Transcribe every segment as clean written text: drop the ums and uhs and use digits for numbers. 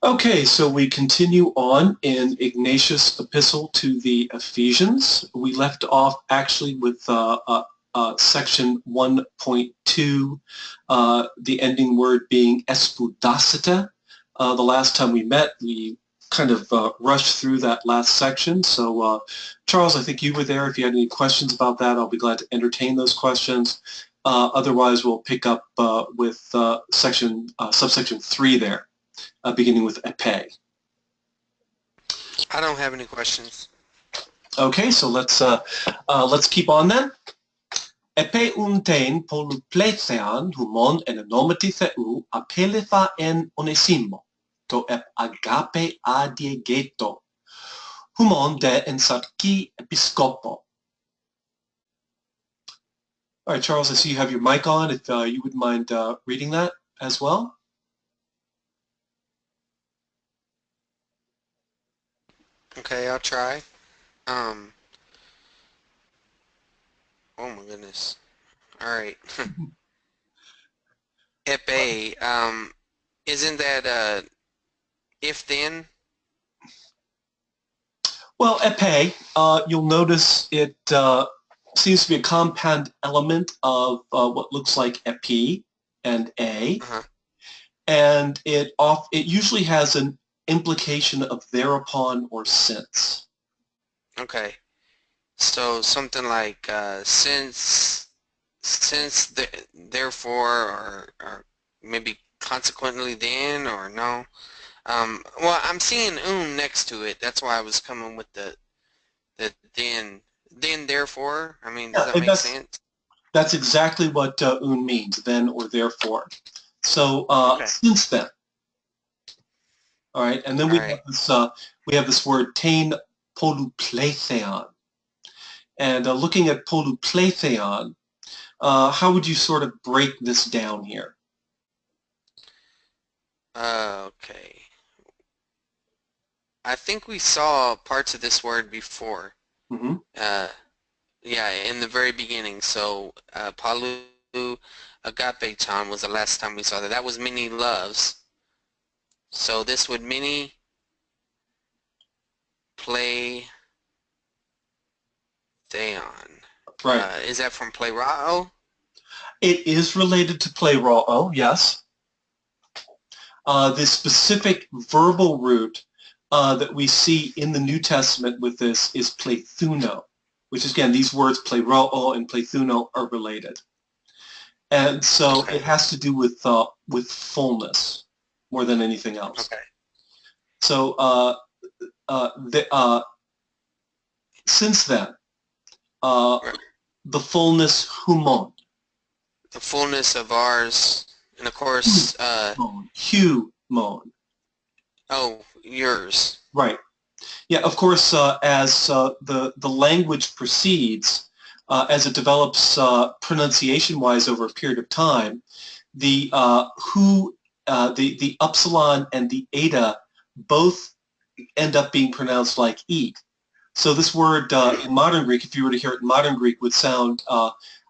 Okay, so we continue on in Ignatius' epistle to the Ephesians. We left off actually with section 1.2, the ending word being espudacita. The last time we met, we kind of rushed through that last section. So, Charles, I think you were there. If you had any questions about that, I'll be glad to entertain those questions. Otherwise, we'll pick up with subsection 3 there. Beginning with epe. I don't have any questions. Okay, so let's keep on then. Epe untein poluplethean humon en nomati theu apelitha en onesimo, to ep agape adiegeto, humon de en sarki episcopo. All right, Charles, I see you have your mic on. If you wouldn't mind reading that as well. Okay, I'll try. Oh my goodness. All right. Epe, isn't that if then? Well, epe, you'll notice it seems to be a compound element of what looks like epi and a, Uh-huh. and it usually has an implication of thereupon or since. Okay. So something like since, therefore, or maybe consequently then, or no. Well, I'm seeing next to it. That's why I was coming with the then. Then, therefore. I mean, does Yeah, that and make sense? that's exactly what un means, then or therefore. So Okay. since then, all right, and then All right. we have this word tain polupletheon, and looking at polupletheon, how would you sort of break this down here? Okay. I think we saw parts of this word before. Mm-hmm. Yeah, in the very beginning. So, palu agapeton was the last time we saw that. That was many loves. So this would many play theon. Right. Is that from playrao? It is related to playrao, yes. The specific verbal root that we see in the New Testament with this is plethuno, which is, again, these words playrao and plethuno are related. And so Okay. it has to do with fullness more than anything else. Okay. So since then, Right. the fullness humon. The fullness of ours, and of course, Humon. oh, yours. Right. Yeah, of course, as the language proceeds, as it develops pronunciation-wise over a period of time, the the upsilon and the eta both end up being pronounced like e. So this word in modern Greek, if you were to hear it in modern Greek, would sound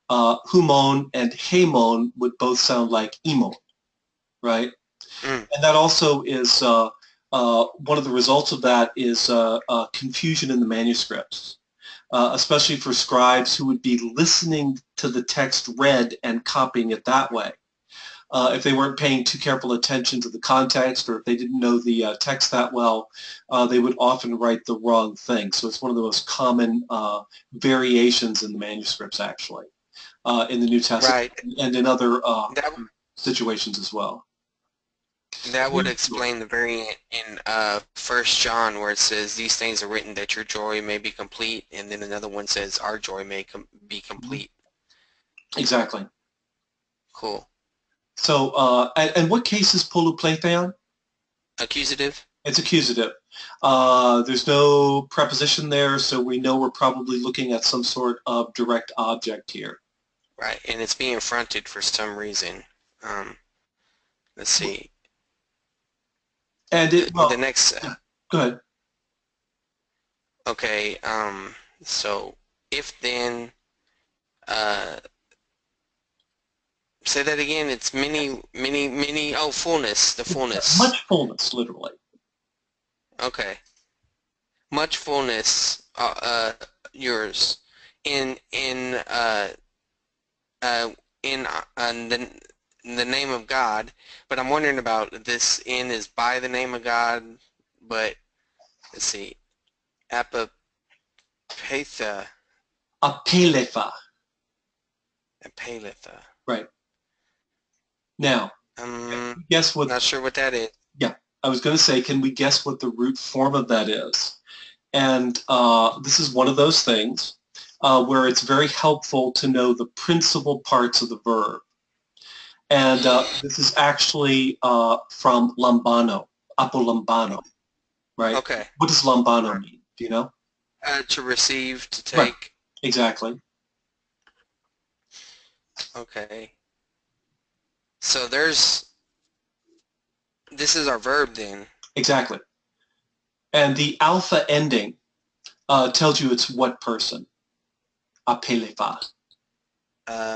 humon and hemon would both sound like emon, right? Mm. And that also is one of the results of that is confusion in the manuscripts, especially for scribes who would be listening to the text read and copying it that way. If they weren't paying too careful attention to the context, or if they didn't know the text that well, they would often write the wrong thing. So it's one of the most common variations in the manuscripts, actually, in the New Testament Right. and in other That situations as well. that would explain the variant in 1 John where it says these things are written that your joy may be complete, and then another one says our joy may be complete. Exactly. Cool. So, and what case is polupletheon? Accusative? It's accusative. There's no preposition there, so we know we're probably looking at some sort of direct object here. Right, and it's being fronted for some reason. Let's see. And The next, go ahead. okay, so if then, say that again, it's many, oh, fullness, the fullness. Much fullness, literally. Okay. Much fullness, yours, in in uh uh in the name of God. But I'm wondering about this. In is by the name of God, but let's see, apopatha, Apelefa. apalitha. Right. Now, Um, guess what? Not sure what that is. Yeah, I was going to say, can we guess what the root form of that is? And this is one of those things where it's very helpful to know the principal parts of the verb. And this is actually from lambano, apolambano, right? Okay. What does lambano mean? Do you know? To receive, to Right, take. exactly, Okay. So this is our verb then. exactly. And the alpha ending tells you it's what person? Apelefa.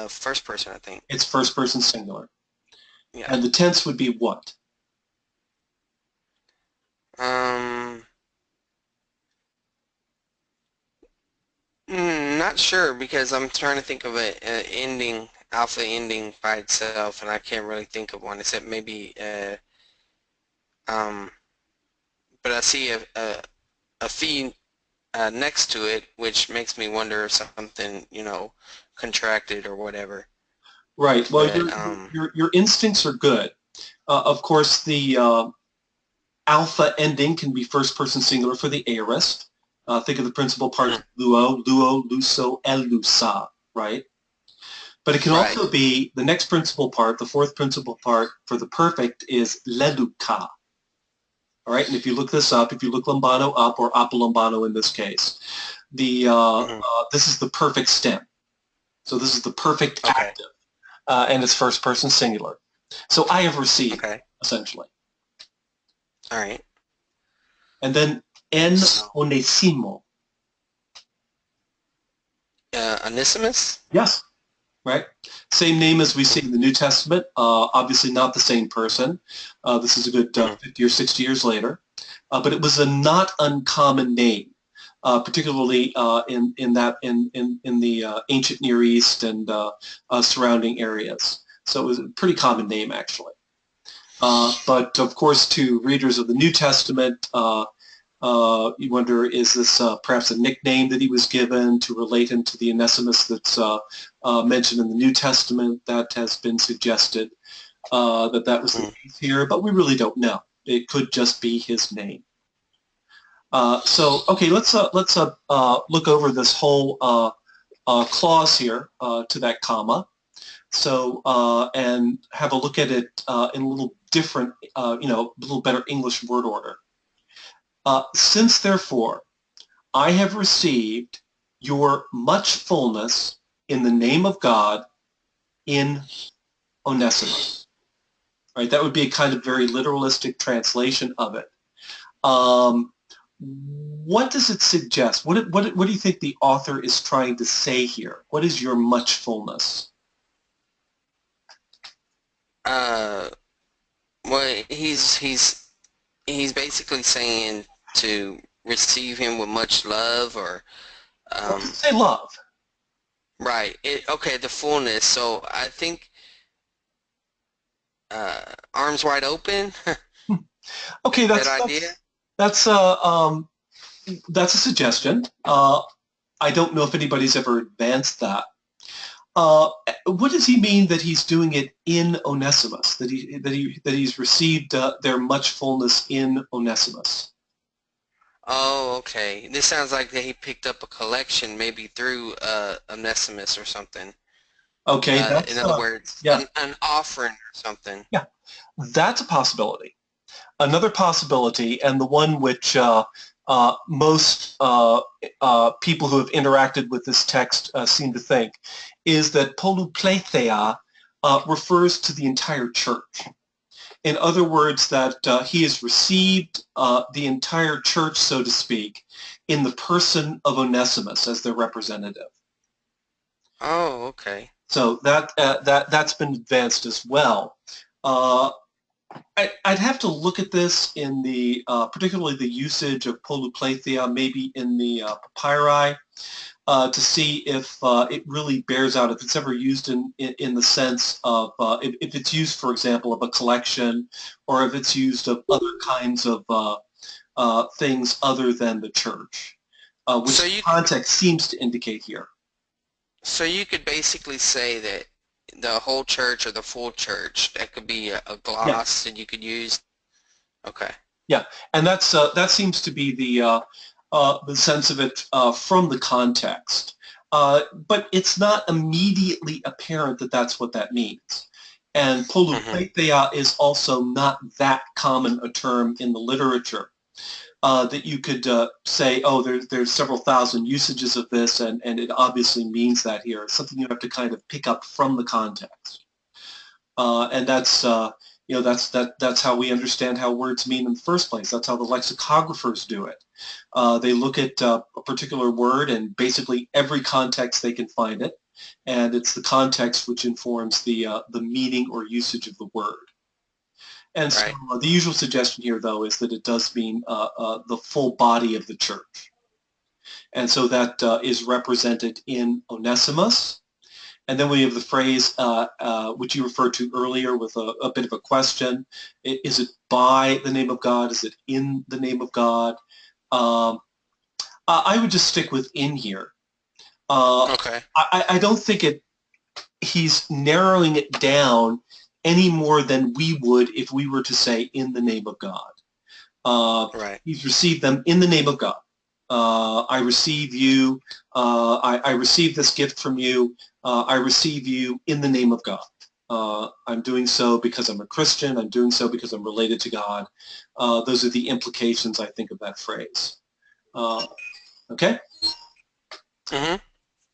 First person, I think. It's first person singular. Yeah. And the tense would be what? Um, Not sure because I'm trying to think of a ending, alpha ending by itself, and I can't really think of one except maybe, um, but I see a fee next to it, which makes me wonder if something, contracted or whatever. Right. Well, But, your instincts are good. Of course, the alpha ending can be first person singular for the aorist. Think of the principal parts: mhm, luo, luo, luso, elusa, right? But it can right. also be the next principal part, the fourth principal part for the perfect is leduca. All right, and if you look this up, if you look lambano up or apolambano in this case, the Hmm. this is the perfect stem. So this is the perfect Okay. active, and it's first person singular. So I have received, Okay. essentially. All right. And then en So, onesimo. Onesimus? Yes, right? Same name as we see in the New Testament. Obviously not the same person. This is a good Mm-hmm. 50 or 60 years later. But it was a not uncommon name, particularly in the ancient Near East and surrounding areas. So it was a pretty common name, actually. But of course, to readers of the New Testament, you wonder, is this perhaps a nickname that he was given to relate him to the Onesimus that's mentioned in the New Testament? That has been suggested that was the Mm-hmm. case here, but we really don't know. It could just be his name. So, okay, let's look over this whole clause here to that comma. So, and have a look at it in a little different, a little better English word order. Since therefore I have received your much fullness in the name of God in Onesimus. Right? That would be a kind of very literalistic translation of it. Um, what does it suggest? What do you think the author is trying to say here? What is your much fullness? Uh, well, he's basically saying to receive him with much love, or Let's um, say love. right. Okay, the fullness. So I think arms wide open. Okay, That idea. that's that's a suggestion. I don't know if anybody's ever advanced that. Uh, what does he mean that he's doing it in Onesimus? That he's received their much fullness in Onesimus? Oh, okay. This sounds like that he picked up a collection maybe through Onesimus or something. Okay, In that's other words, yeah, an offering or something. yeah, that's a possibility. Another possibility, and the one which most people who have interacted with this text seem to think, is that polupletheia refers to the entire church. In other words, that he has received the entire church, so to speak, in the person of Onesimus as their representative. Oh, okay. So that's been advanced as well. I'd have to look at this in the, particularly the usage of polupletheia, maybe in the papyri, to see if it really bears out, if it's ever used in the sense of, if it's used, for example, of a collection, or if it's used of other kinds of things other than the church, So which the you context seems to indicate here. so you could basically say that the whole church or the full church, that could be a Yeah, gloss that you could use. Okay. yeah, and that seems to be the sense of it from the context. But it's not immediately apparent that that's what that means. And Mm-hmm. polupletheia is also not that common a term in the literature. That you could say, oh, there's several thousand usages of this, and it obviously means that here. It's something you have to kind of pick up from the context. And that's that's how we understand how words mean in the first place. That's how the lexicographers do it. They look at a particular word and basically every context they can find it, and it's the context which informs the meaning or usage of the word. And so Right. the usual suggestion here, though, is that it does mean the full body of the church. And so that is represented in Onesimus. And then we have the phrase, which you referred to earlier with a bit of a question. Is it by the name of God? Is it in the name of God? Um, I would just stick with in here. Uh, Okay. I don't think he's narrowing it down any more than we would if we were to say in the name of God. Right. He's received them in the name of God. I receive you. I receive this gift from you. I receive you in the name of God. I'm doing so because I'm a Christian. I'm doing so because I'm related to God. Those are the implications, I think, of that phrase. Okay? Mm-hmm.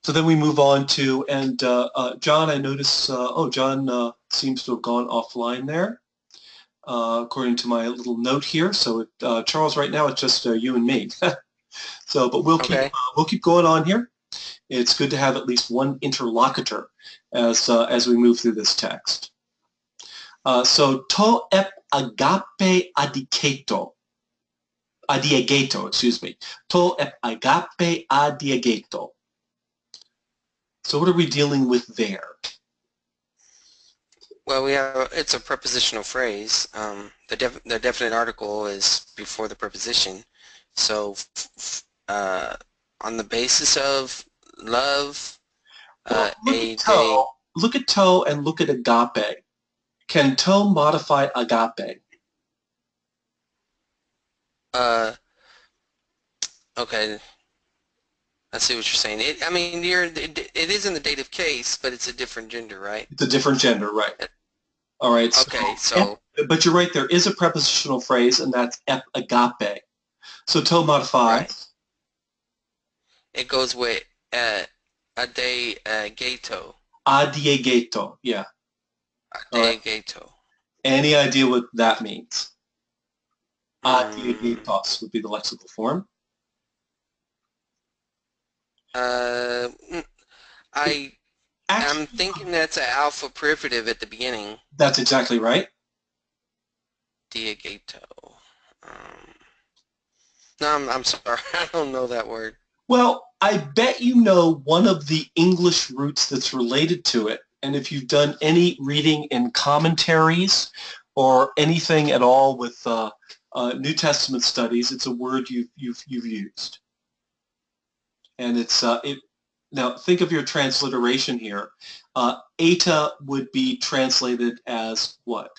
So then we move on to, and John, I notice, John seems to have gone offline there. According to my little note here. So Charles, right now it's just you and me. So, but Okay. we'll keep going on here. It's good to have at least one interlocutor as we move through this text. So to ep agape adiegeto, excuse me. To ep agape adiegeto. So what are we dealing with there? Well, we have it's a prepositional phrase. The definite article is before the preposition. So, on the basis of love, Well, a they look at to and look at agape. Can to modify agape? uh okay. I see what you're saying. I mean, it is in the dative case, but it's a different gender, right? It's a different gender, right? All right. So, Okay, ep, so but you're right. There is a prepositional phrase, and that's ep agape. So to right, modifies it goes with a de gato, adiegeto. Yeah. a All right. de gato. Any idea what that means? Mm, Adiegetos would be the lexical form. uh, It I I'm actually, thinking that's an alpha privative at the beginning. that's exactly right. Diagato. Um, no, I'm sorry. I don't know that word. Well, I bet you know one of the English roots that's related to it. And if you've done any reading in commentaries or anything at all with New Testament studies, it's a word you've used. And now think of your transliteration here. Eta would be translated as what?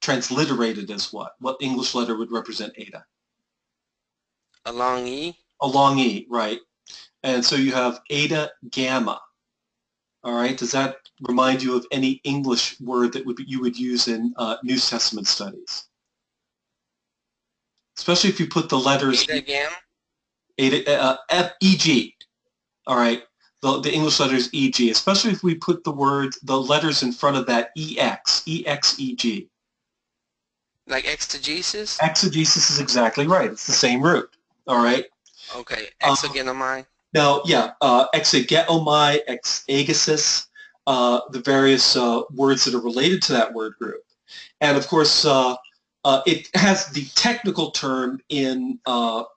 Transliterated as what? What English letter would represent eta? A long E? A long E, right? And so you have eta gamma. All right. Does that remind you of any English word that you would use in New Testament studies? Especially if you put the letters Eta gam? EG. All right. The English letters EG, especially if we put the letters in front of that EXEG. Like exegesis? Exegesis is exactly right. It's the same root. All right. Okay, Uh, exogenomai? Now, yeah, exegetomai, exegesis, the various words that are related to that word group. And of course, it has the technical term in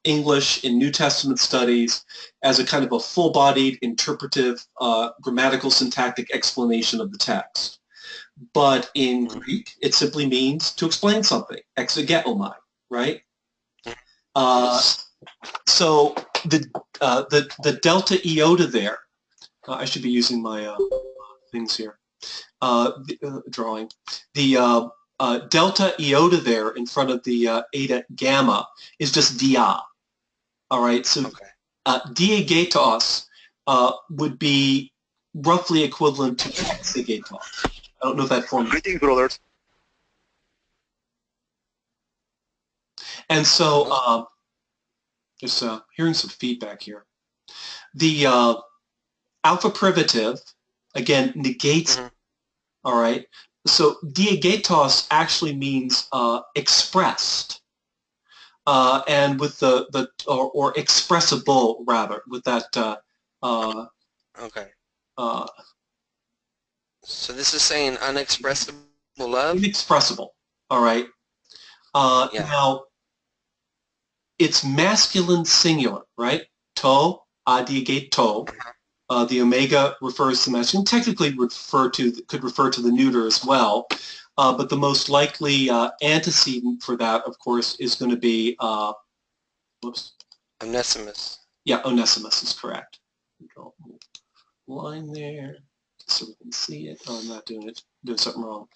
English in New Testament studies as a kind of a full-bodied, interpretive, grammatical, syntactic explanation of the text. But in Greek, it simply means to explain something, exegetical, right? So the delta iota there, I should be using my things here, drawing. The delta iota there in front of the eta gamma is just dia. All right, so diegetos would be roughly equivalent to exegetos. I don't know if that forms. Greetings, brothers. And so just hearing some feedback here. The alpha privative, again, negates, all right? So diegetos actually means expressed. And with or expressible, rather, with that. So this is saying unexpressible love? Inexpressible, all right? Yeah. Now, it's masculine singular, right? To, adiegeto. The omega refers to masculine. Technically, could refer to the neuter as well. But the most likely antecedent for that, of course, is going to be, Onesimus. Yeah, Onesimus is correct. Draw a line there so we can see it. Oh, I'm not doing it. Doing something wrong.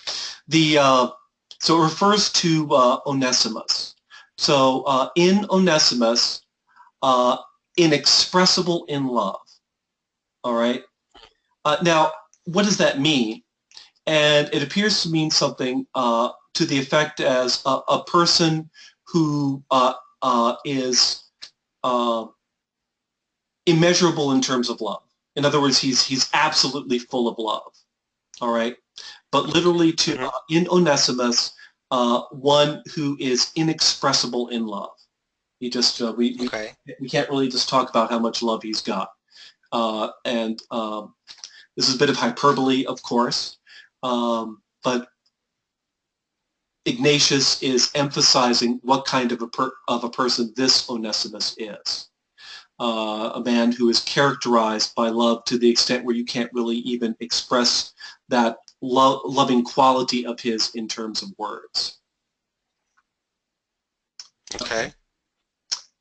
So it refers to Onesimus. So in Onesimus, inexpressible in love. All right. Now, what does that mean? And it appears to mean something to the effect as a person who is immeasurable in terms of love. In other words, he's absolutely full of love. All right. But literally to in Onesimus, one who is inexpressible in love. He just we can't really just talk about how much love he's got. And this is a bit of hyperbole, of course, but Ignatius is emphasizing what kind of a person this Onesimus is. A man who is characterized by love to the extent where you can't really even express that loving quality of his in terms of words. Okay.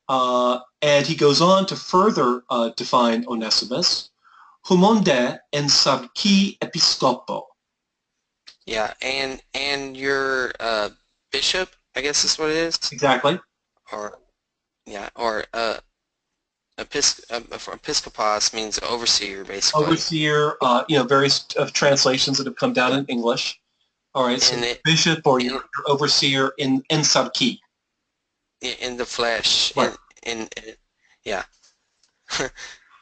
And he goes on to further define Onesimus, humonde en sarki episcopo. Yeah, and your bishop, I guess is what it is. Exactly. Or episkopos means overseer, basically. Overseer, various translations that have come down in English. All right, so bishop or your overseer in sarki. In the flesh. Right. Yeah.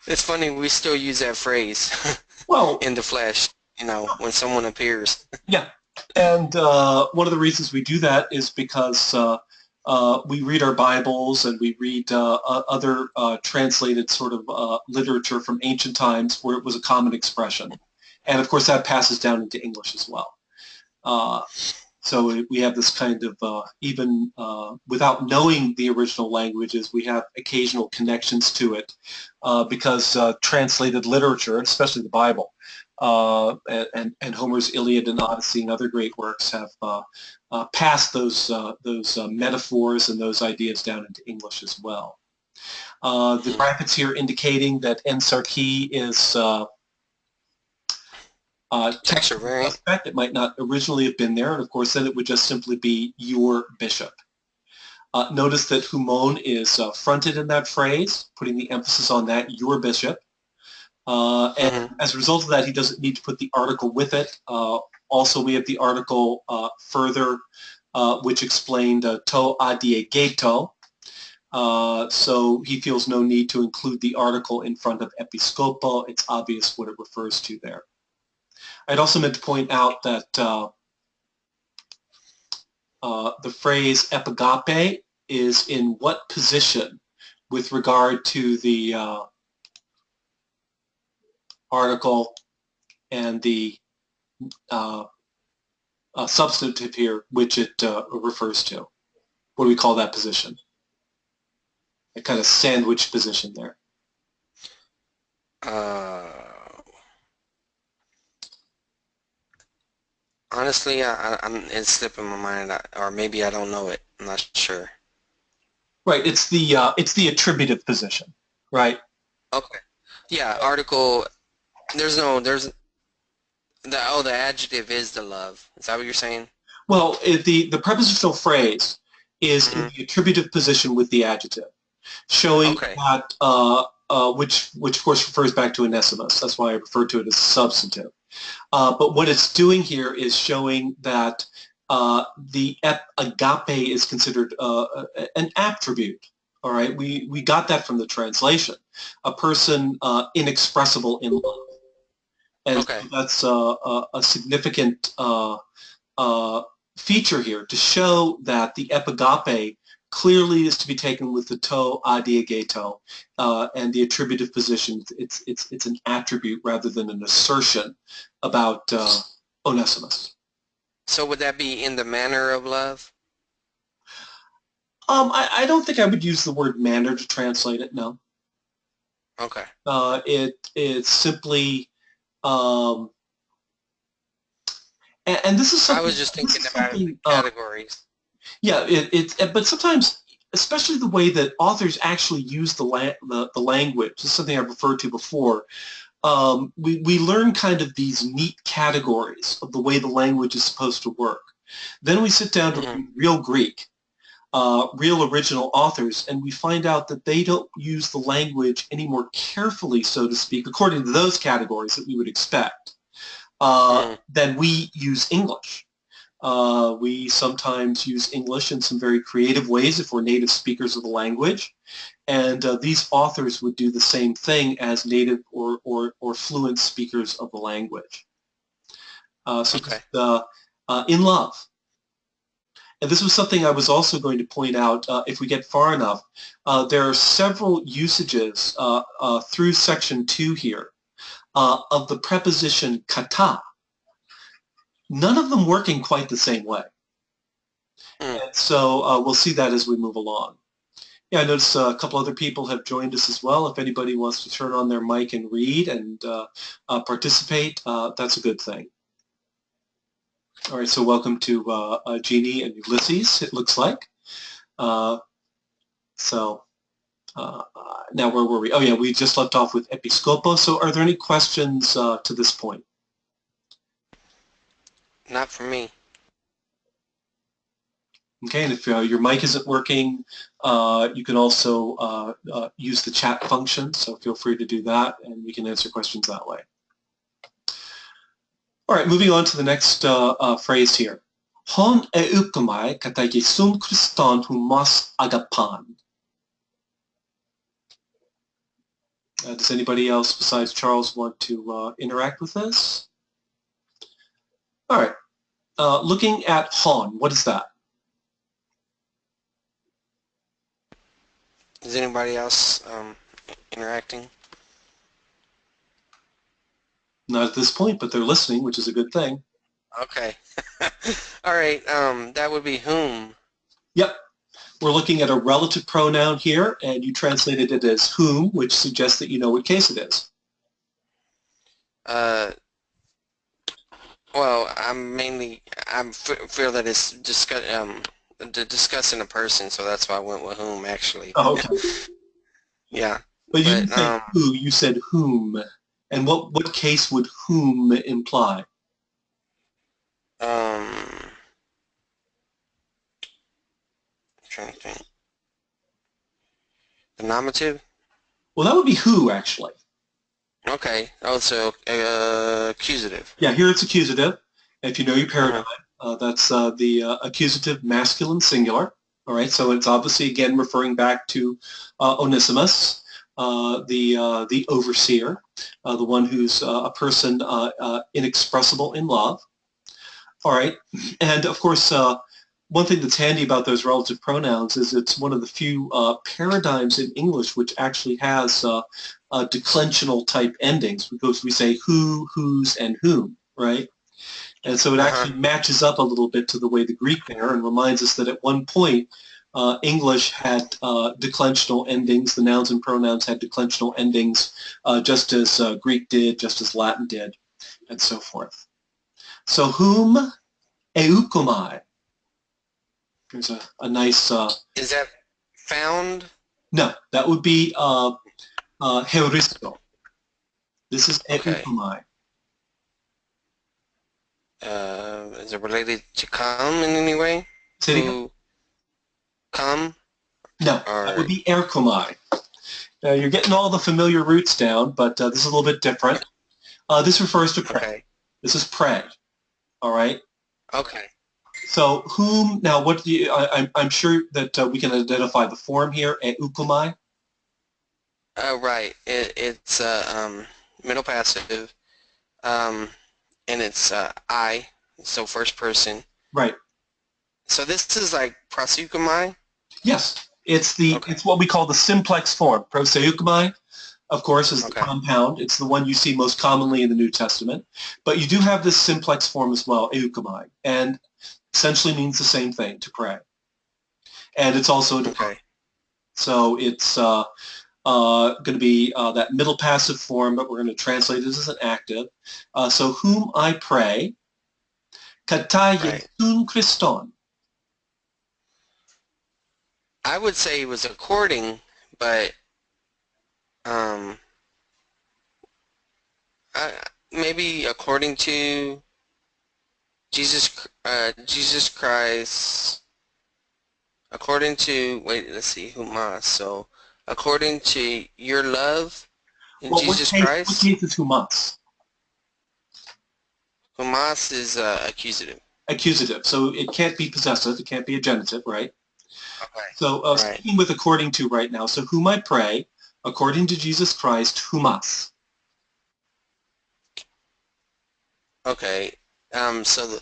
It's funny, we still use that phrase. Well, in the flesh, when someone appears. Yeah, and one of the reasons we do that is because we read our Bibles and we read other translated sort of literature from ancient times where it was a common expression. And of course that passes down into English as well. So we have this kind of, even without knowing the original languages, we have occasional connections to it because translated literature, especially the Bible, and Homer's Iliad and Odyssey and other great works have passed those metaphors and those ideas down into English as well. The brackets here indicating that Ensarki is technically suspect. It might not originally have been there, and of course then it would just simply be your bishop. Notice that humon is fronted in that phrase, putting the emphasis on that, your bishop. And as a result of that, he doesn't need to put the article with it. Also, we have the article further, which explained to adiegeto. So he feels no need to include the article in front of episcopo. It's obvious what it refers to there. I'd also meant to point out that the phrase epigape is in what position with regard to the article and the substantive here, which it refers to. What do we call that position? A kind of sandwich position there. Honestly, it's slipping my mind, or maybe I don't know it. I'm not sure. Right. It's the attributive position, right? Okay. Yeah, article. There's the adjective is the love. Is that what you're saying? Well, the prepositional phrase is in Mm-hmm. the attributive position with the adjective, showing Okay. that which of course refers back to Onesimus. That's why I refer to it as substantive. But what it's doing here is showing that the agape is considered an attribute. All right, we got that from the translation, a person inexpressible in love, and Okay. so that's a significant feature here to show that the epigape clearly is to be taken with the to adiegeto and the attributive position. It's an attribute rather than an assertion about Onesimus. So would that be in the manner of love? I don't think I would use the word manner to translate it. No, Okay. it's simply um, and this is I something. was just This thinking is about the something. categories. Yeah, but sometimes, especially the way that authors actually use the language, this is something I've referred to before. We learn kind of these neat categories of the way the language is supposed to work. Then we sit down to Mm-hmm. read real Greek, real original authors, and we find out that they don't use the language any more carefully, so to speak, according to those categories that we would expect, Mm-hmm. than we use English. We sometimes use English in some very creative ways if we're native speakers of the language. And these authors would do the same thing as native or fluent speakers of the language. So Okay. just in love. And this was something I was also going to point out if we get far enough. There are several usages through section 2 here of the preposition kata, none of them working quite the same way. Mm. And so we'll see that as we move along. Yeah, I notice a couple other people have joined us as well. If anybody wants to turn on their mic and read and participate, that's a good thing. All right, so welcome to Jeannie and Ulysses, it looks like. So now where were we? Oh yeah, we just left off with episkopo. So are there any questions to this point? Not for me. Okay, and if your mic isn't working, you can also use the chat function, so feel free to do that, and we can answer questions that way. All right, moving on to the next phrase here. Hon e ukumai kata Yesun Christon humas agapan. Does anybody else besides Charles want to interact with this? All right, looking at hon, what is that? Is anybody else interacting? Not at this point, but they're listening, which is a good thing. Okay. All right. That would be whom. Yep. We're looking at a relative pronoun here, and you translated it as whom, which suggests that you know what case it is. Well, I feel that it's discussing a person, so that's why I went with whom actually. Oh, okay. Yeah, But you but didn't say who, you said whom. And what case would whom imply? I'm trying to think. The nominative? Well, that would be who, actually. Okay. Oh, so accusative. Yeah, here it's accusative. If you know your paradigm, Uh-huh. that's the accusative masculine singular. All right, so it's obviously, again, referring back to Onesimus, the overseer, the one who's a person inexpressible in love. All right, and of course, one thing that's handy about those relative pronouns is it's one of the few paradigms in English which actually has declensional type endings because we say who, whose, and whom, right? And so it actually matches up a little bit to the way the Greek there and reminds us that at one point English had declensional endings. The nouns and pronouns had declensional endings just as Greek did, just as Latin did, and so forth. So whom eukomai. There's a nice... Is that found? No, that would be heuristo. This is eukomai. Is it related to come in any way? Say it again. Come? No, that would be erkomai. You're getting all the familiar roots down, but this is a little bit different. This refers to pray. Okay. This is pray. All right? Okay. So whom, now what do you, I'm sure that we can identify the form here, eukomai. Right. It's middle passive, and it's I, so first person. Right. So this is like proseukomai? Yes. It's what we call the simplex form. Proseukomai, of course, is the compound. It's the one you see most commonly in the New Testament. But you do have this simplex form as well, eukomai, and essentially means the same thing, to pray. And it's also a deferment. So it's going to be that middle passive form, but we're going to translate this as an active. So whom I pray, kata Yesun Christon. I would say it was according, but maybe according to Jesus Christ, according to, wait, let's see, humas. So according to your love in Jesus Christ. What case is humas? Humas is accusative. Accusative. So it can't be possessive. It can't be a genitive, right? Okay. So speaking with according to right now. So whom I pray, according to Jesus Christ, humas. Okay. So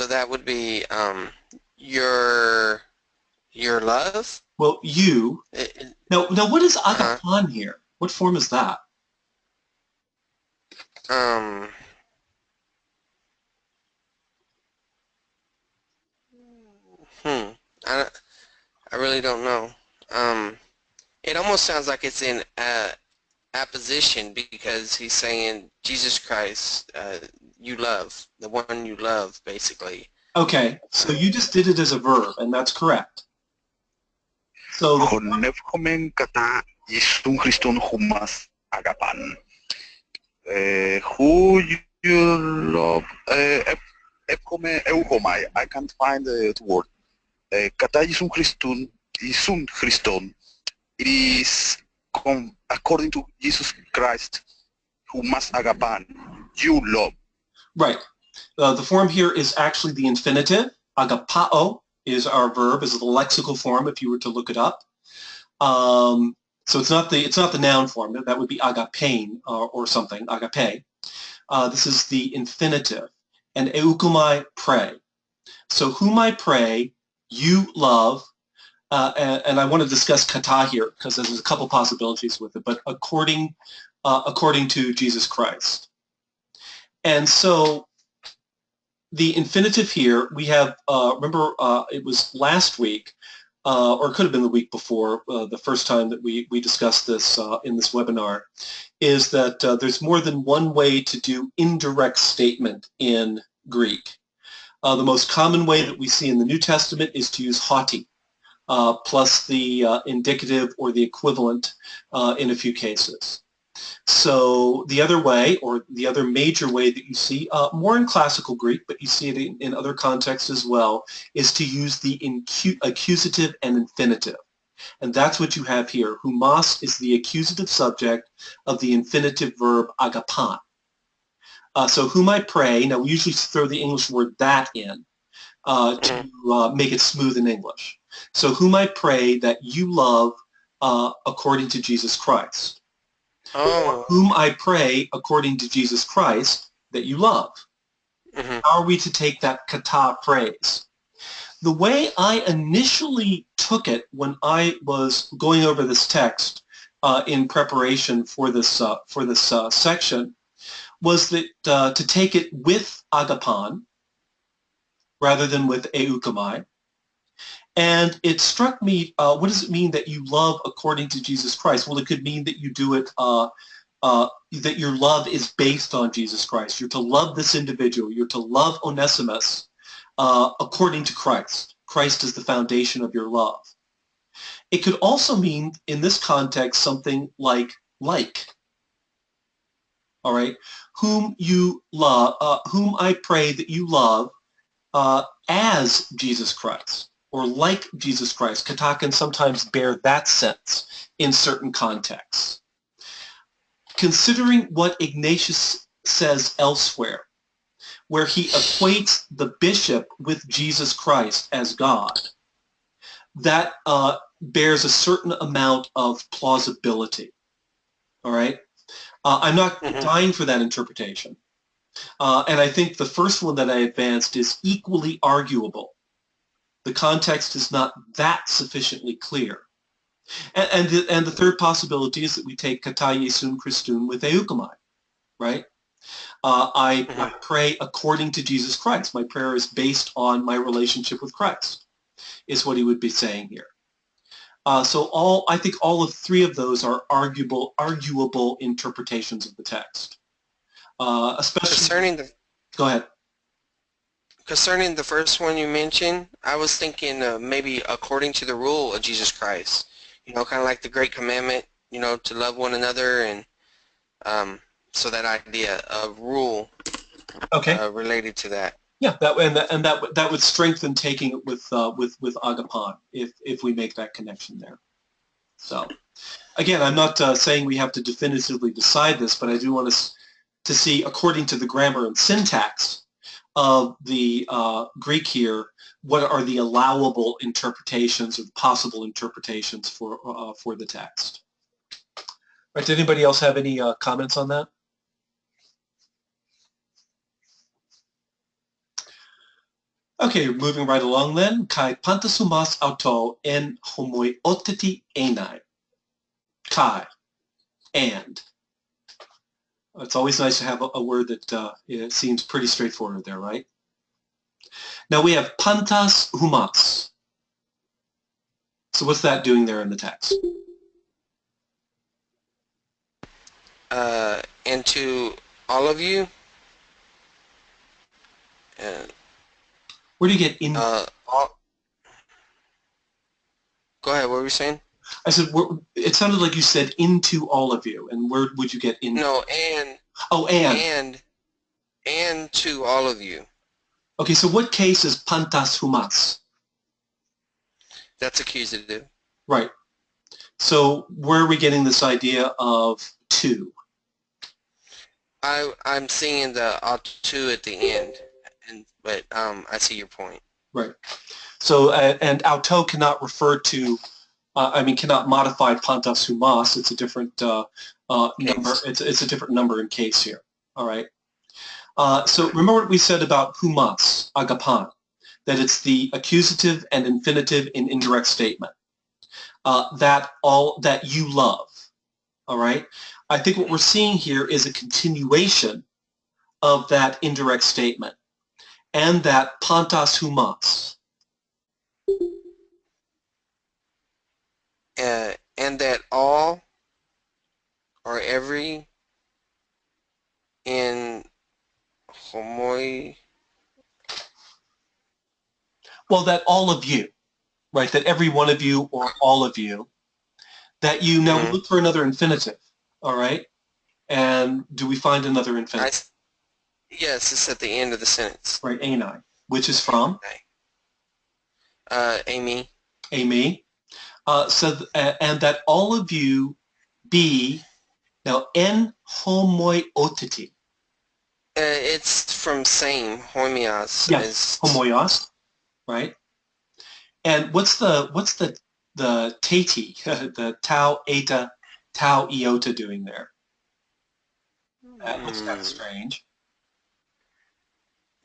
that would be your love. Well, you. Now, what is agapan here? What form is that? I really don't know. It almost sounds like it's in apposition because he's saying Jesus Christ, you love, the one you love, basically. Okay, so you just did it as a verb, and that's correct. So who you love, I can't find the word. Kata Isun Christon, it is according to Jesus Christ, who must agapan, you love. Right. The form here is actually the infinitive. Agapao is our verb, is the lexical form if you were to look it up. So it's not the noun form. That would be agapein or something, agape. This is the infinitive. And eukomai, pray. So whom I pray, you love, and I want to discuss kata here because there's a couple possibilities with it, but according to Jesus Christ. And so the infinitive here, we have, remember it was last week, or it could have been the week before, the first time that we discussed this in this webinar, is that there's more than one way to do indirect statement in Greek. The most common way that we see in the New Testament is to use hauti, plus the indicative or the equivalent in a few cases. So the other way, or the other major way that you see, more in classical Greek, but you see it in other contexts as well, is to use the accusative and infinitive. And that's what you have here. Humas is the accusative subject of the infinitive verb agapan. So whom I pray, now we usually throw the English word that in to make it smooth in English. So whom I pray that you love according to Jesus Christ. Or whom I pray according to Jesus Christ that you love. How are we to take that kata phrase? The way I initially took it when I was going over this text in preparation for this section was that to take it with agapon rather than with euchomai. And it struck me, what does it mean that you love according to Jesus Christ? Well, it could mean that you do it, that your love is based on Jesus Christ. You're to love this individual. You're to love Onesimus according to Christ. Christ is the foundation of your love. It could also mean, in this context, something like, all right, whom you love, whom I pray that you love as Jesus Christ, or like Jesus Christ. Kata can sometimes bear that sense in certain contexts. Considering what Ignatius says elsewhere, where he equates the bishop with Jesus Christ as God, that bears a certain amount of plausibility. All right? I'm not dying for that interpretation. And I think the first one that I advanced is equally arguable. The context is not that sufficiently clear. And the third possibility is that we take kata Iesun Christun with euchomai, right? I pray according to Jesus Christ. My prayer is based on my relationship with Christ, is what he would be saying here. So I think all of three of those are arguable interpretations of the text. Especially go ahead. Concerning the first one you mentioned, I was thinking maybe according to the rule of Jesus Christ. You know, kind of like the Great Commandment, you know, to love one another, and so that idea of rule related to that. Yeah, that would strengthen taking it with agapon if we make that connection there. So, again, I'm not saying we have to definitively decide this, but I do want us to see, according to the grammar and syntax of the Greek here, what are the allowable interpretations or possible interpretations for the text. Right, did anybody else have any comments on that? Okay, moving right along then. Kai pantasumas auto en homoioteti enai. Kai, and. It's always nice to have a word that it seems pretty straightforward there, right? Now we have pantas humas. So what's that doing there in the text? And to all of you. Where do you get in? Go ahead, what were you saying? I said, it sounded like you said into all of you, and where would you get in? No, and. Oh, and to all of you. Okay, so what case is pantas humas? That's accusative. Right. So where are we getting this idea of to? I'm seeing the to at the end, but I see your point. Right. So and auto cannot refer to. Cannot modify pantas humas. It's a different number. It's a different number in case here. All right. So remember what we said about humas, agapan, that it's the accusative and infinitive in indirect statement. That you love. All right. I think what we're seeing here is a continuation of that indirect statement, and that pantas humas. And that all or every in homoi. Well, that all of you, right? That every one of you or all of you, that you now look for another infinitive, all right? And do we find another infinitive? Yes, it's at the end of the sentence. Right, ani, which is from? Amy. Amy. And that all of you be, now, en homoioteti. It's from same, homios. Yes, homoios, right? And what's the teti, the tau eta, tau iota doing there? That looks kind of strange.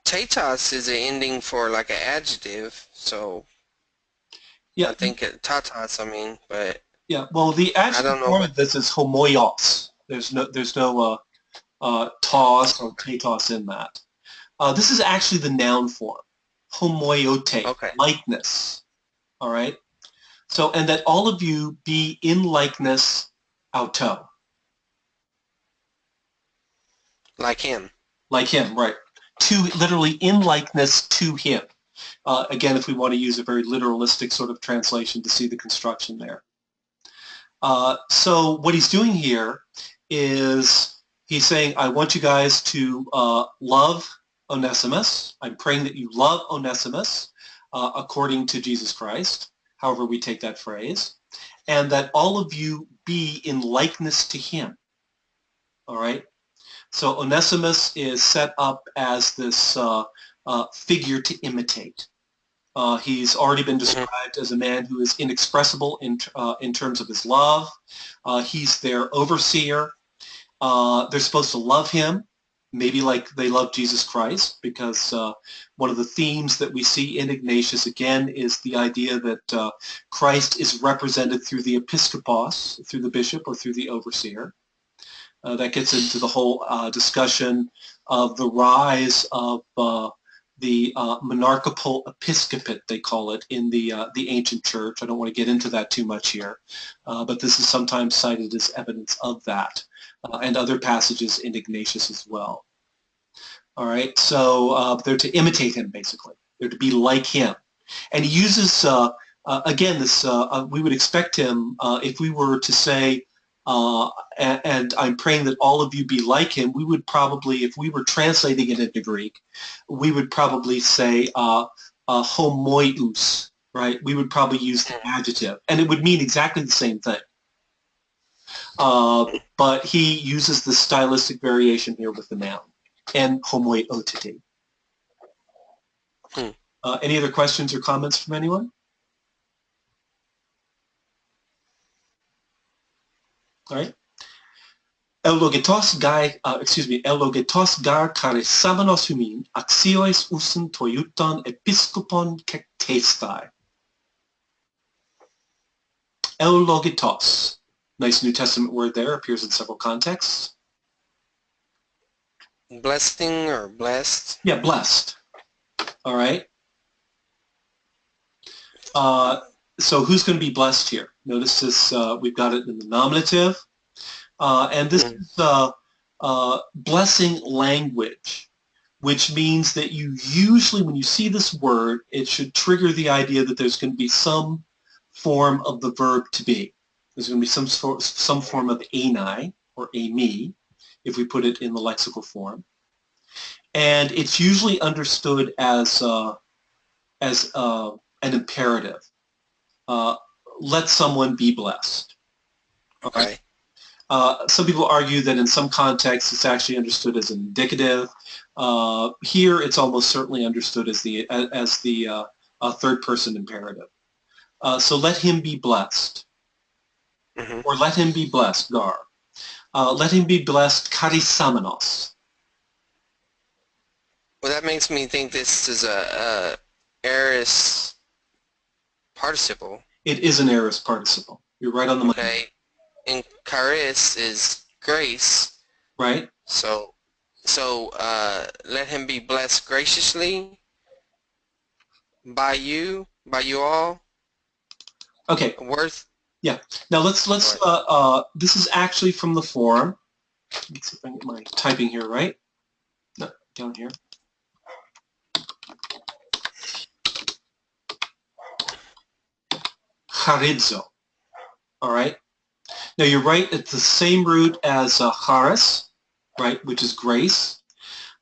Tatas is an ending for like an adjective, so yeah. I think tatas, but yeah. Well, the adjective form of this is homoios. There's no tos or tetos in that. This is actually the noun form, homoiote, Okay. likeness, all right? So, and that all of you be in likeness auto. Like him. Like him, right. To, literally in likeness to him. Again, if we want to use a very literalistic sort of translation to see the construction there. So what he's doing here is he's saying, I want you guys to love Onesimus. I'm praying that you love Onesimus according to Jesus Christ, however we take that phrase, and that all of you be in likeness to him. All right? So Onesimus is set up as this figure to imitate. He's already been described as a man who is inexpressible in terms of his love. He's their overseer. They're supposed to love him, maybe like they love Jesus Christ, because one of the themes that we see in Ignatius, again, is the idea that Christ is represented through the episkopos, through the bishop, or through the overseer. That gets into the whole discussion of the rise of the monarchical episcopate, they call it, in the ancient church. I don't want to get into that too much here, but this is sometimes cited as evidence of that, and other passages in Ignatius as well. All right, so they're to imitate him, basically. They're to be like him. And he uses, again, this, we would expect him, if we were to say, and I'm praying that all of you be like him, we would probably, if we were translating it into Greek, we would probably say homoious, right? We would probably use the adjective, and it would mean exactly the same thing. But he uses the stylistic variation here with the noun, and homoiotity. Any other questions or comments from anyone? All right. Eulogetos gar charisamenos humin, axiois usen toiuton episkopon kektestai. Eulogetos. Nice New Testament word there, appears in several contexts. Blessing or blessed? Yeah, blessed. All right. So who's going to be blessed here? Notice this, we've got it in the nominative. And this is blessing language, which means that you usually, when you see this word, it should trigger the idea that there's going to be some form of the verb to be. There's going to be some form of ani or ami, if we put it in the lexical form. And it's usually understood as an imperative. Let someone be blessed. Okay. Some people argue that in some contexts it's actually understood as an indicative. Here it's almost certainly understood as the third person imperative. So let him be blessed. Or let him be blessed, gar. Let him be blessed, charisamenos. Well, that makes me think this is a aorist participle. It is an aorist participle. You're right on the money. Okay. And charis is grace. Right. So let him be blessed graciously by you all. Okay. Worth. Yeah. Now let's this is actually from the forum. Let's see if I can get my typing here right. No, down here. Charizo. All right. Now you're right. It's the same root as charis, right, which is grace.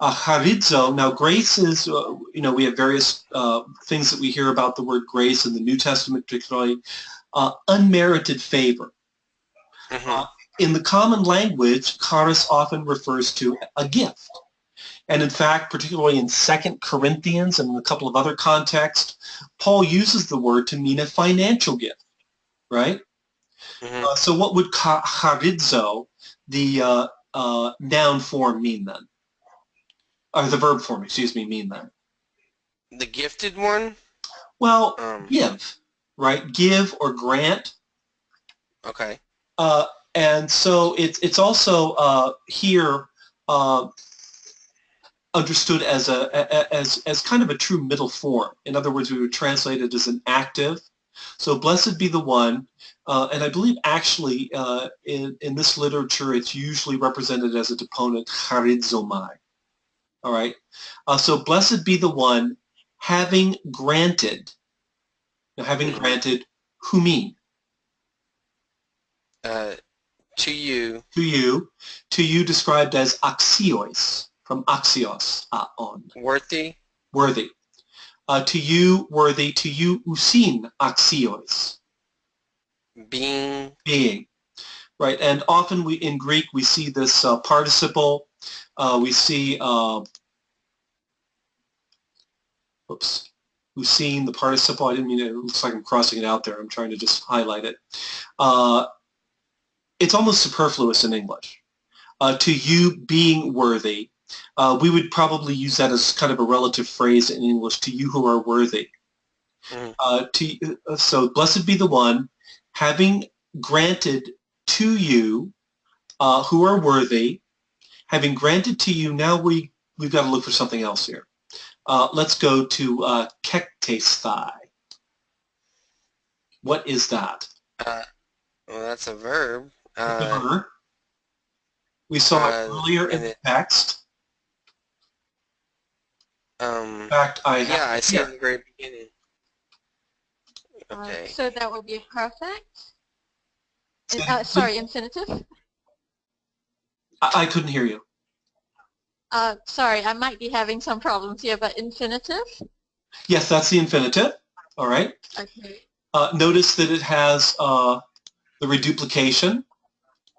Charizo. Now grace is, we have various things that we hear about the word grace in the New Testament, particularly unmerited favor. In the common language, charis often refers to a gift. And in fact, particularly in 2 Corinthians and in a couple of other contexts, Paul uses the word to mean a financial gift, right? So what would charizo, the noun form, mean then? Or the verb form, excuse me, mean then? The gifted one? Well, give, right? Give or grant. Okay. And so it's also here understood as as kind of a true middle form. In other words, we would translate it as an active. So blessed be the one, and I believe actually in this literature it's usually represented as a deponent charizomai. All right. So blessed be the one having granted. Now, having granted, who mean? To you. To you described as axios, from axios, on. Worthy. Worthy. To you, worthy. To you, usin, axios. Being. Being. Right, and often in Greek we see this participle. We see, usin, the participle. I didn't mean it looks like I'm crossing it out there. I'm trying to just highlight it. It's almost superfluous in English. To you being worthy, we would probably use that as kind of a relative phrase in English, to you who are worthy. So blessed be the one having granted to you who are worthy, having granted to you. Now we've got to look for something else here. Let's go to kektesthai. What is that? Well, that's a verb. We saw it earlier in the text. In fact, I see it in the very beginning. Okay. So that would be perfect. Sorry, infinitive. I couldn't hear you. Sorry, I might be having some problems here, but infinitive? Yes, that's the infinitive. All right. Okay. Notice that it has the reduplication.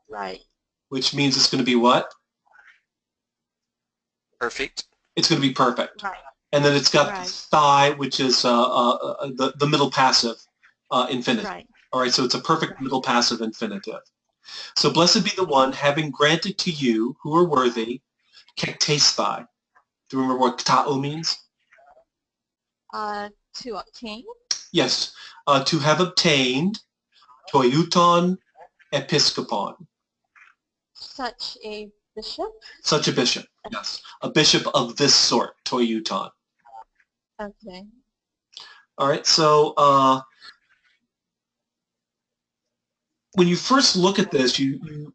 Right. Which means it's going to be what? Perfect. It's going to be perfect. Right. And then it's got the thigh, which is the middle passive infinitive. Right. All right, so it's a perfect middle passive infinitive. So blessed be the one having granted to you who are worthy, kektesthai. Do you remember what ktao means? To obtain? Yes, to have obtained toiuton episkopon. Such a bishop? Such a bishop, yes. A bishop of this sort, toiuton. Okay. All right, so when you first look at this, you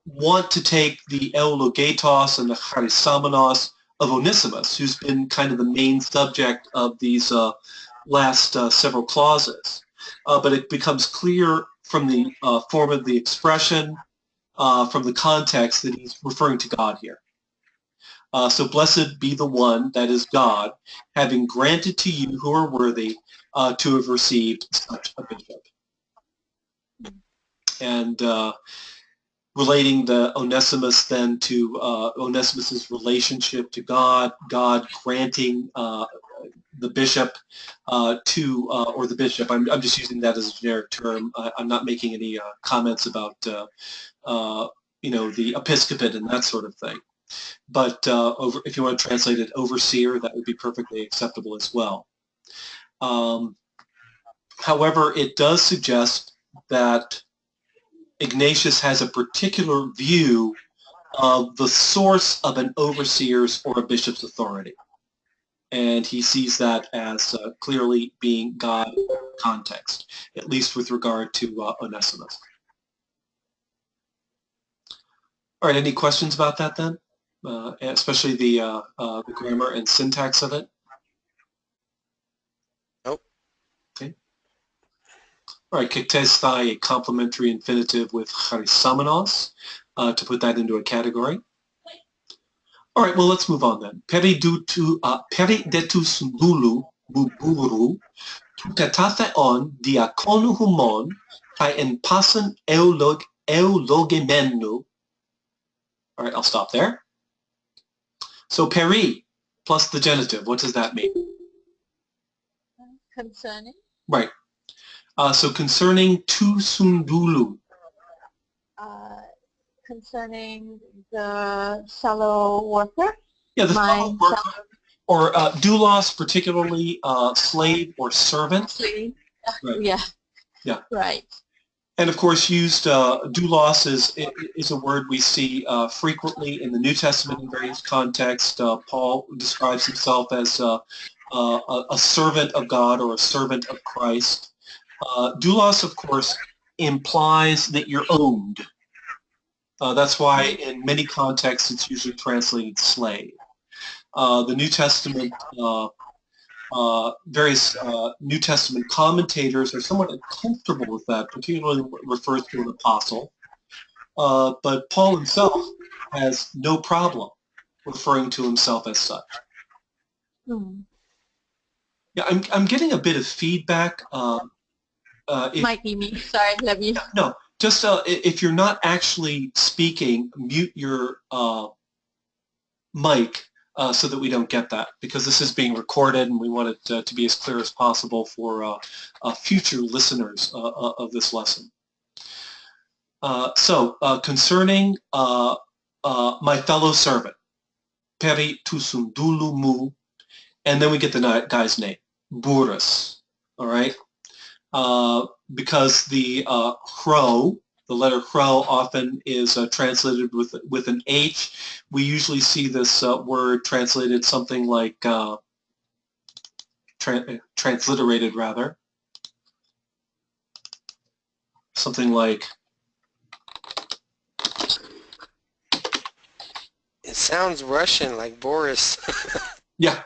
want to take the eulogetos and the charisamenos of Onesimus, who's been kind of the main subject of these last several clauses. But it becomes clear from the form of the expression, from the context, that he's referring to God here. So blessed be the one, that is God, having granted to you who are worthy to have received such a bishop. And relating the Onesimus then to Onesimus's relationship to God, God granting the bishop to, or the bishop, I'm just using that as a generic term. I'm not making any comments about, the episcopate and that sort of thing. But if you want to translate it overseer, that would be perfectly acceptable as well. However, it does suggest that Ignatius has a particular view of the source of an overseer's or a bishop's authority. And he sees that as clearly being God context, at least with regard to Onesimus. All right, any questions about that then? Especially the grammar and syntax of it? Nope. Okay. All right, kektesthai, a complementary infinitive with charisamenos, to put that into a category. All right, well, let's move on then. Peridetus dulu buburu, tukatatheon diakonuhumon, kai en passen eulogemenu. All right, I'll stop there. So peri plus the genitive, what does that mean? Concerning? Right. So concerning tu sundulu. Concerning the fellow worker? Yeah, the fellow worker. Or doulos, particularly slave or servant. Slave. Right. Yeah. Yeah. Right. And of course, used doulos is a word we see frequently in the New Testament in various contexts. Paul describes himself as a servant of God or a servant of Christ. Doulos, of course, implies that you're owned. That's why in many contexts it's usually translated slave. The New Testament various New Testament commentators are somewhat uncomfortable with that, particularly when it refers to an apostle. But Paul himself has no problem referring to himself as such. Yeah, I'm getting a bit of feedback. Might be me. Sorry, let me. No, just if you're not actually speaking, mute your mic. So that we don't get that, because this is being recorded and we want it to be as clear as possible for future listeners of this lesson. Concerning my fellow servant, peri tusundulu mu, and then we get the guy's name, Burrus, all right? Because the chro, the letter chro often is translated with an H. We usually see this word translated something like, transliterated rather, something like. It sounds Russian, like Boris. Yeah,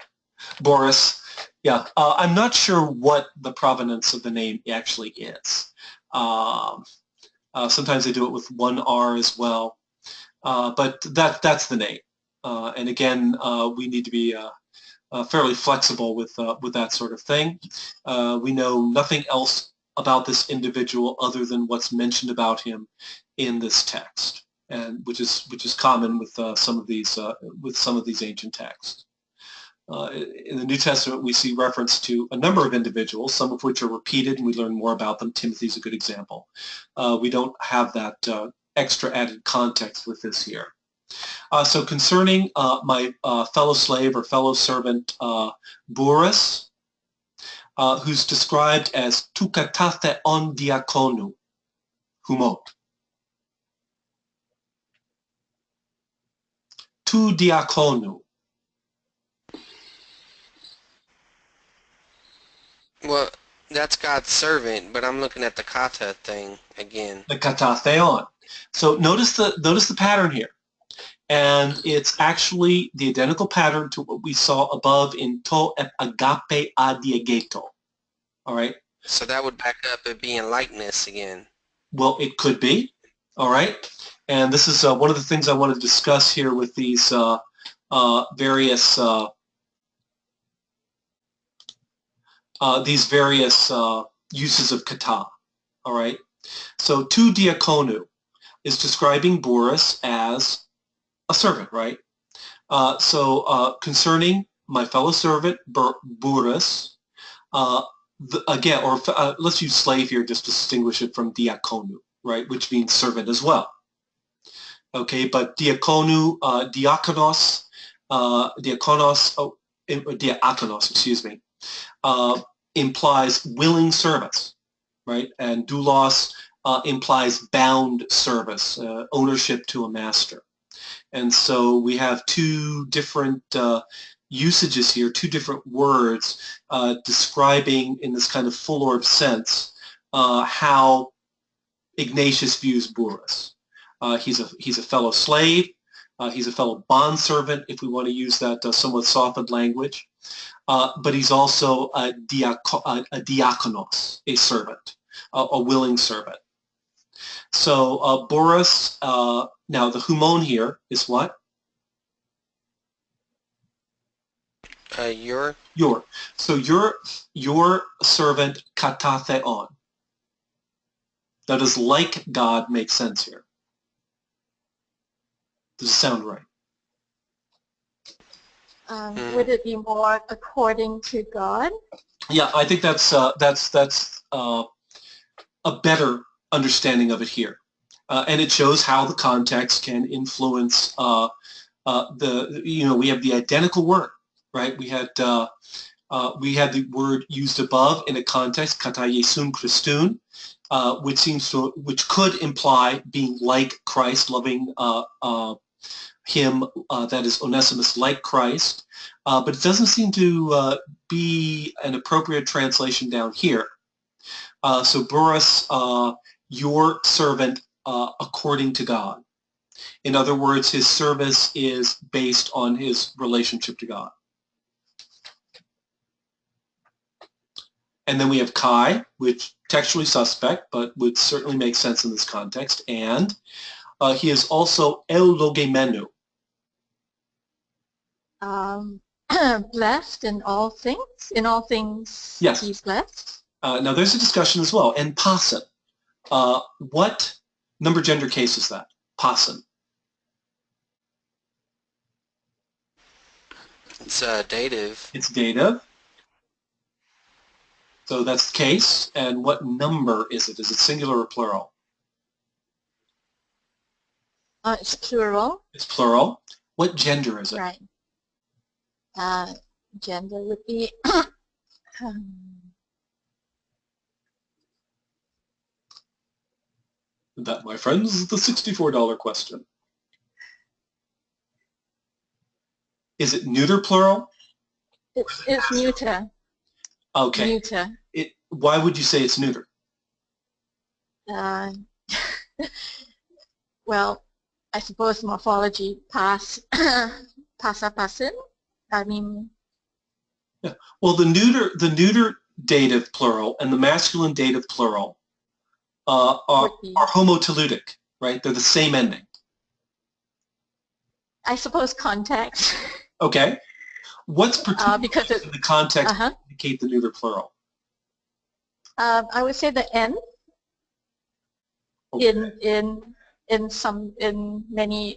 Boris. Yeah, I'm not sure what the provenance of the name actually is. Sometimes they do it with one R as well, but that's the name. And again, we need to be fairly flexible with that sort of thing. We know nothing else about this individual other than what's mentioned about him in this text, and which is common with some of these ancient texts. In the New Testament, we see reference to a number of individuals, some of which are repeated, and we learn more about them. Timothy's a good example. We don't have that extra added context with this here. So concerning my fellow slave or fellow servant, Burrus, who's described as tu katathe on diakonu, humot. Tu diakonu. Well, that's God's servant, but I'm looking at the kata thing again. The katatheon. So notice the pattern here. And it's actually the identical pattern to what we saw above in to et agape adiegeto. All right? So that would back up it being likeness again. Well, it could be. All right? And this is one of the things I want to discuss here with these various uses of kata. All right? So tu diakonu is describing Burrus as a servant, right? Concerning my fellow servant, Burrus, let's use slave here just to distinguish it from diakonu, right, which means servant as well. Okay, but diakonu, diakonos, excuse me, implies willing service, right? And doulos implies bound service, ownership to a master. And so we have two different usages here, two different words describing in this kind of full-orb sense how Ignatius views Burrus. He's a fellow slave. He's a fellow bondservant, if we want to use that somewhat softened language. But he's also a diakonos, a servant, a willing servant. So Burrus, now the humon here is what? Your. So your servant katatheon. That is like God makes sense here. Does it sound right? Would it be more according to God? Yeah, I think that's a better understanding of it here, and it shows how the context can influence we have the identical word, right? We had the word used above in a context, kata Jesum Christun, which could imply being like Christ, loving him, that is Onesimus, like Christ, but it doesn't seem to be an appropriate translation down here. So Burrus, your servant according to God. In other words, his service is based on his relationship to God. And then we have Kai, which textually suspect, but would certainly make sense in this context. And he is also eulogimenu. Blessed in all things. In all things, yes. He's blessed. Now there's a discussion as well. And pasen. What number gender case is that? Pasen. It's dative. It's dative. So that's the case. And what number is it? Is it singular or plural? It's plural. It's plural. What gender is it? Right. Gender would be that, my friends, is the $64 question. Is it neuter plural? It's neuter. Okay. Neuter. Why would you say it's neuter? Well, I suppose morphology pasin. I mean. Yeah. Well, the neuter dative plural and the masculine dative plural are homotelutic, right? They're the same ending. I suppose context. Okay. What's particular because in the context to indicate the neuter plural? I would say the N. Okay. In many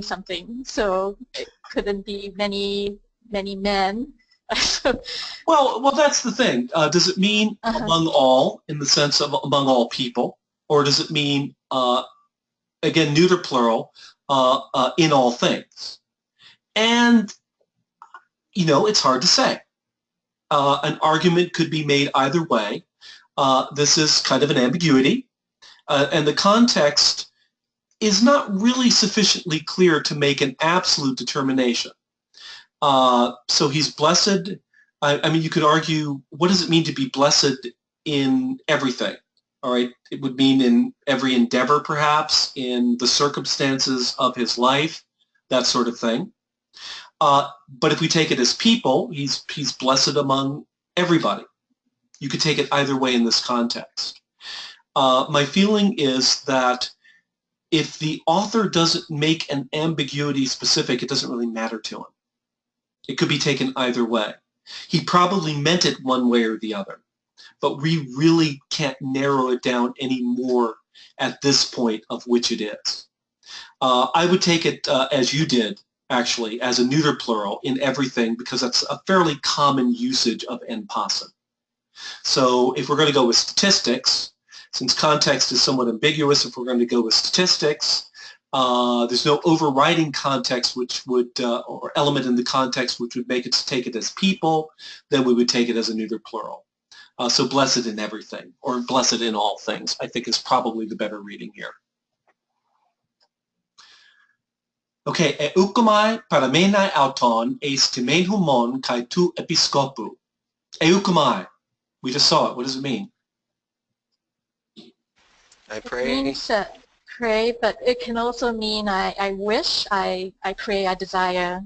something, so it couldn't be many men. well, that's the thing. Does it mean among all, in the sense of among all people, or does it mean again neuter plural, in all things? And it's hard to say. An argument could be made either way. This is kind of an ambiguity. And the context is not really sufficiently clear to make an absolute determination. So he's blessed. I mean, you could argue, what does it mean to be blessed in everything? All right, it would mean in every endeavor, perhaps, in the circumstances of his life, that sort of thing. But if we take it as people, he's blessed among everybody. You could take it either way in this context. My feeling is that if the author doesn't make an ambiguity specific, it doesn't really matter to him. It could be taken either way. He probably meant it one way or the other, but we really can't narrow it down any more at this point of which it is. I would take it as you did, actually, as a neuter plural in everything, because that's a fairly common usage of en passant. So if we're going to go with statistics, since context is somewhat ambiguous, if we're going to go with statistics, there's no overriding context which would, or element in the context which would make it take it as people, then we would take it as a neuter plural. So blessed in everything, or blessed in all things, I think is probably the better reading here. Okay, eukomai paramenai auton eis timen humon kai tu episkopu. Eukomai. We just saw it. What does it mean? I pray. It means pray, but it can also mean I wish, I pray, I desire.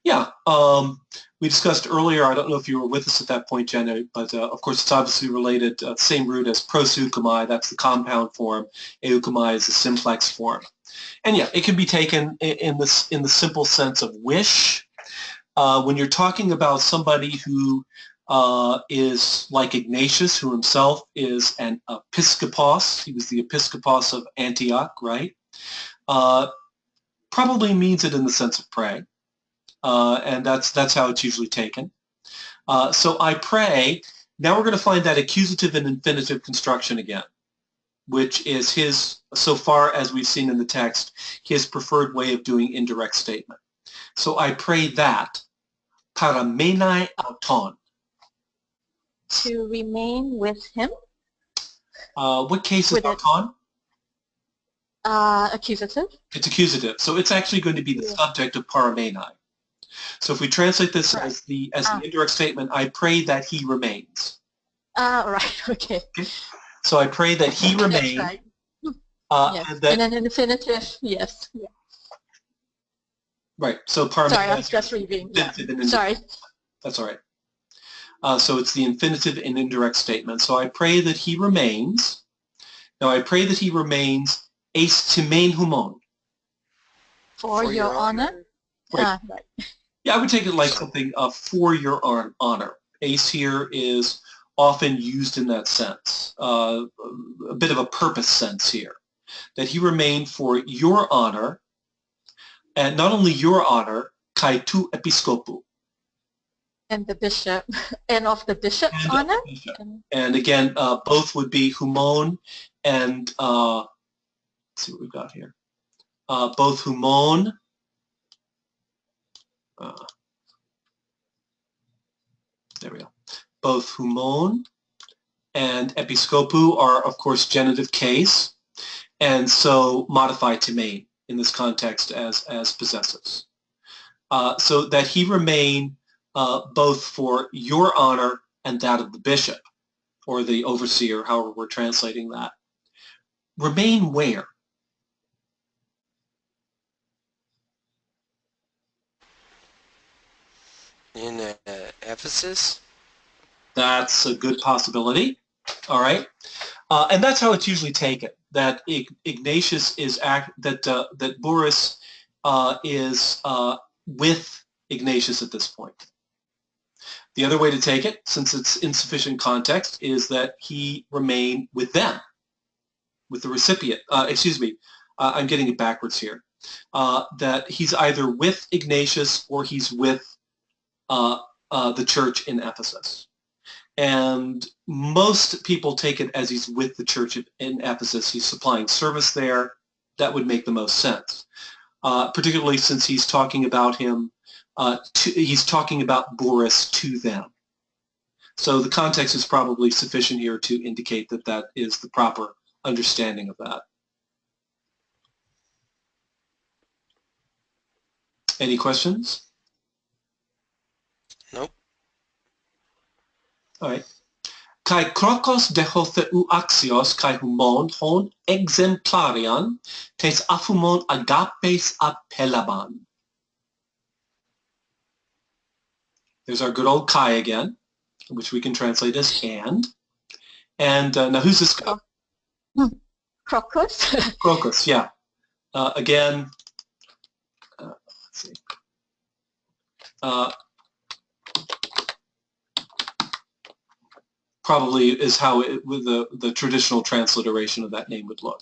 Yeah. We discussed earlier, I don't know if you were with us at that point, Jenna, but of course it's obviously related, same root as proseukomai, that's the compound form. Eukomai is the simplex form. And yeah, it can be taken in the simple sense of wish. When you're talking about somebody who is like Ignatius, who himself is an episkopos. He was the episkopos of Antioch, right? Probably means it in the sense of pray, and that's how it's usually taken. So I pray. Now we're going to find that accusative and infinitive construction again, which is his, so far as we've seen in the text, his preferred way of doing indirect statement. So I pray that paramenai auton. to remain with him. What case is With that it, on? accusative. It's accusative. So it's actually going to be the subject of paramenai. So if we translate this as the indirect statement, I pray that he remains. Right, okay. So I pray that he remains. That's right. Yes. And, that, and then infinitive, yes. Yeah. Right, so paramenai. Sorry, I was just reading. Yeah. Sorry. That's all right. So it's the infinitive and indirect statement. So I pray that he remains. Now I pray that he remains eis timen humon. For your honor. Right. Right. Yeah, I would take it like something for your honor. Eis here is often used in that sense, a bit of a purpose sense here, that he remained for your honor, and not only your honor, kai tu episkopu. And the bishop, and of the bishop's honor. And again, both would be humon and, let's see what we've got here. Both humon, there we go. Both humon and episkopu are, of course, genitive case, and so modify timen in this context as possessives. So that he remain both for your honor and that of the bishop, or the overseer, however we're translating that. Remain where? In Ephesus? That's a good possibility. All right. And that's how it's usually taken, that Ignatius is, that Boris is with Ignatius at this point. The other way to take it, since it's insufficient context, is that he remained with them, with the recipient. I'm getting it backwards here. That he's either with Ignatius or he's with the church in Ephesus. And most people take it as he's with the church in Ephesus. He's supplying service there. That would make the most sense, particularly since he's talking about him. He's talking about Boris to them. So the context is probably sufficient here to indicate that that is the proper understanding of that. Any questions? Nope. All right. Kai krokos de hotheu axios kai humon hon exemplarian tes aphumon agapes apelaban. There's our good old kai again, which we can translate as and. And now who's this guy? Crocus. Crocus, yeah. Again, let's see. Probably is how the traditional transliteration of that name would look.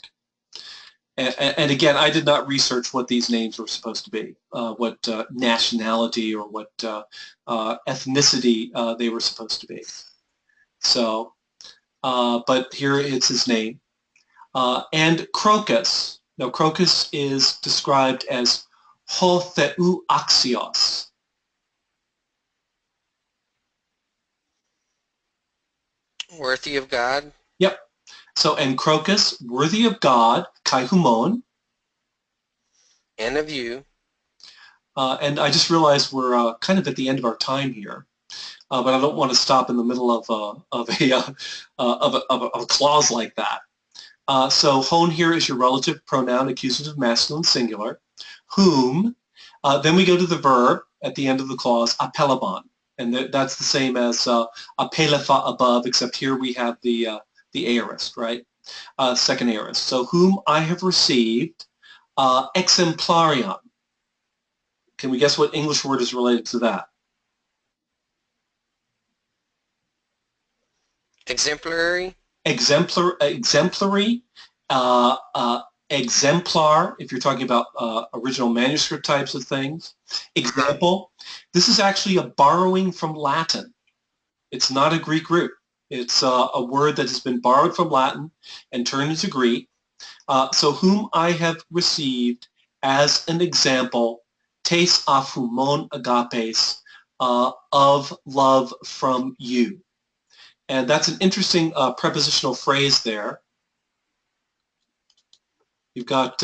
And again, I did not research what these names were supposed to be, what nationality or what ethnicity they were supposed to be. So, but here it's his name. And Crocus. Now, Crocus is described as ho theu axios. Worthy of God. Yep. So, and Crocus, worthy of God, kai humon. And of you. And I just realized we're kind of at the end of our time here, but I don't want to stop in the middle of a clause like that. So, hon here is your relative pronoun, accusative masculine singular. Whom. Then we go to the verb at the end of the clause, apelaban. And that's the same as apelefa above, except here we have the aorist, right? Second aorist. So whom I have received, exemplarian. Can we guess what English word is related to that? Exemplary. Exemplary. Exemplar, if you're talking about original manuscript types of things. Example, this is actually a borrowing from Latin. It's not a Greek root. It's a word that has been borrowed from Latin and turned into Greek. So whom I have received as an example, tes aphumon agapes, of love from you. And that's an interesting prepositional phrase there. You've got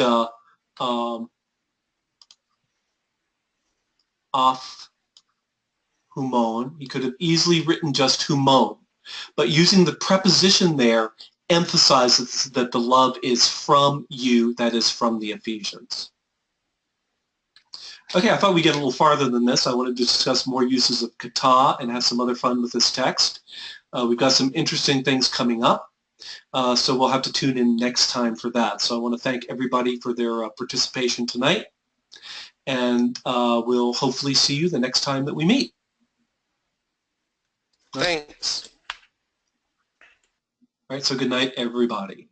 off humon. He could have easily written just humon, but using the preposition there emphasizes that the love is from you, that is from the Ephesians. Okay, I thought we'd get a little farther than this. I wanted to discuss more uses of kata and have some other fun with this text. We've got some interesting things coming up, so we'll have to tune in next time for that. So I want to thank everybody for their participation tonight, and we'll hopefully see you the next time that we meet. Thanks. All right, so good night, everybody.